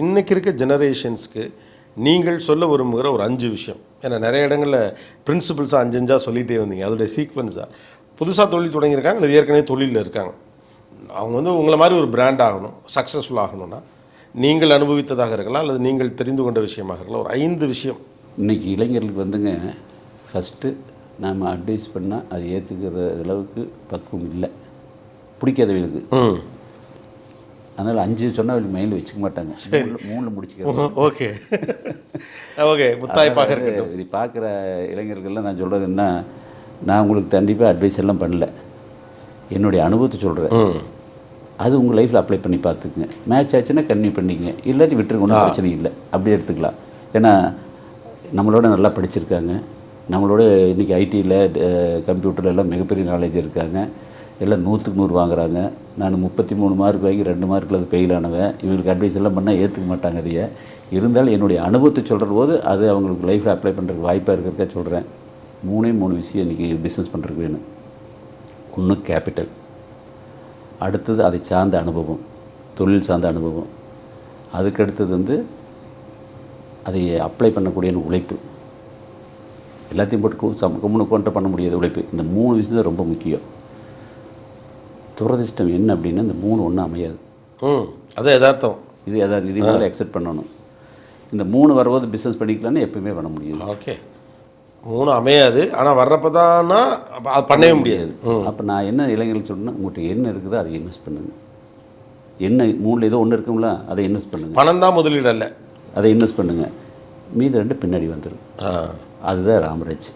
இன்றைக்கி இருக்க ஜெனரேஷன்ஸ்க்கு நீங்கள் சொல்ல விரும்புகிற ஒரு 5 விஷயம், ஏன்னா நிறைய இடங்களில் பிரின்சிபல்ஸாக 5 சொல்லிகிட்டே வந்தீங்க, அதோடைய சீக்வன்ஸாக புதுசாக தொழில் தொடங்கியிருக்காங்க இல்லை ஏற்கனவே தொழிலில் இருக்காங்க, அவங்க வந்து உங்களை மாதிரி ஒரு பிராண்ட் ஆகணும், சக்ஸஸ்ஃபுல் ஆகணும்னா நீங்கள் அனுபவித்ததாக இருக்கலாம் அல்லது நீங்கள் தெரிந்து கொண்ட விஷயமாக இருக்கலாம், ஒரு 5 விஷயம். இன்றைக்கி இளைஞர்களுக்கு வந்துங்க, ஃபஸ்ட்டு நாம் அட்வைஸ் பண்ணால் அது ஏற்றுக்கிற அளவுக்கு பக்குவம் இல்லை, பிடிக்காதவங்களுக்கு. அதனால் 5 சொன்னால் மைண்டில் வச்சுக்க மாட்டாங்க, 3 முடிச்சுக்கிறோம். ஓகே ஓகே முத்தாய்ப்பாக இருக்கு. இது பார்க்குற இளைஞர்கள்லாம் நான் சொல்கிறது என்ன, நான் உங்களுக்கு கண்டிப்பாக அட்வைஸ் எல்லாம் பண்ணல, என்னுடைய அனுபவத்தை சொல்கிறேன், அது உங்கள் லைஃப்பில் அப்ளை பண்ணி பார்த்துக்குங்க. மேட்ச் ஆச்சுன்னா கன்டினியூ பண்ணிக்கங்க, இல்லாட்டி விட்டுருங்க, ஒன்றும் பிரச்சனை இல்லை, அப்படியே எடுத்துக்கலாம். ஏன்னா நம்மளோட நல்லா படிச்சிருக்காங்க, நம்மளோட இன்றைக்கி ஐடியில் கம்ப்யூட்டரில் எல்லாம் மிகப்பெரிய நாலேஜ் இருக்காங்க, எல்லாம் 100க்கு 100 வாங்குறாங்க. நான் 33 மார்க் வாங்கி 2 மார்க்கில் அது ஃபெயில் ஆனவன். இவங்களுக்கு அட்வைஸ் எல்லாம் பண்ணால் ஏற்றுக்க மாட்டாங்க அதையே. இருந்தாலும் என்னுடைய அனுபவத்தை சொல்கிற போது அது அவங்களுக்கு லைஃப்பில் அப்ளை பண்ணுறதுக்கு வாய்ப்பாக இருக்கிறதுக்காக சொல்கிறேன். 3 விஷயம் இன்றைக்கி பிஸ்னஸ் பண்ணுறதுக்கு வேணும். ஒன்று கேபிட்டல், அடுத்தது அதை சார்ந்த அனுபவம், தொழில் சார்ந்த அனுபவம், அதுக்கடுத்தது வந்து அதை அப்ளை பண்ணக்கூடிய உழைப்பு. எல்லாத்தையும் போட்டு கொண்டு பண்ண முடியாத உழைப்பு. இந்த 3 விஷயம் தான் ரொம்ப முக்கியம். துரதிஷ்டம் என்ன அப்படின்னா இந்த 3 ஒன்றும் அமையாது. அது யதார்த்தம். இது எதாவது இது மாதிரி அக்செப்ட் பண்ணணும். இந்த 3 வரும்போது பிஸ்னஸ் பண்ணிக்கலான்னு எப்பவுமே பண்ண முடியாது. ஓகே, 3 அமையாது, ஆனால் வர்றப்ப தான்னா பண்ணவே முடியாது. அப்போ நான் என்ன இளைஞர்கள் சொன்னேன்னா, உங்கள்கிட்ட என்ன இருக்குதோ அதை இன்வெஸ்ட் பண்ணுங்கள். என்ன 3ல் ஏதோ ஒன்று இருக்குங்களா, அதை இன்வெஸ்ட் பண்ணுங்கள். பணம் தான் முதலீடு அல்ல, அதை இன்வெஸ்ட் பண்ணுங்கள். மீது 2 பின்னாடி வந்துடும். அதுதான் ராமராஜ்.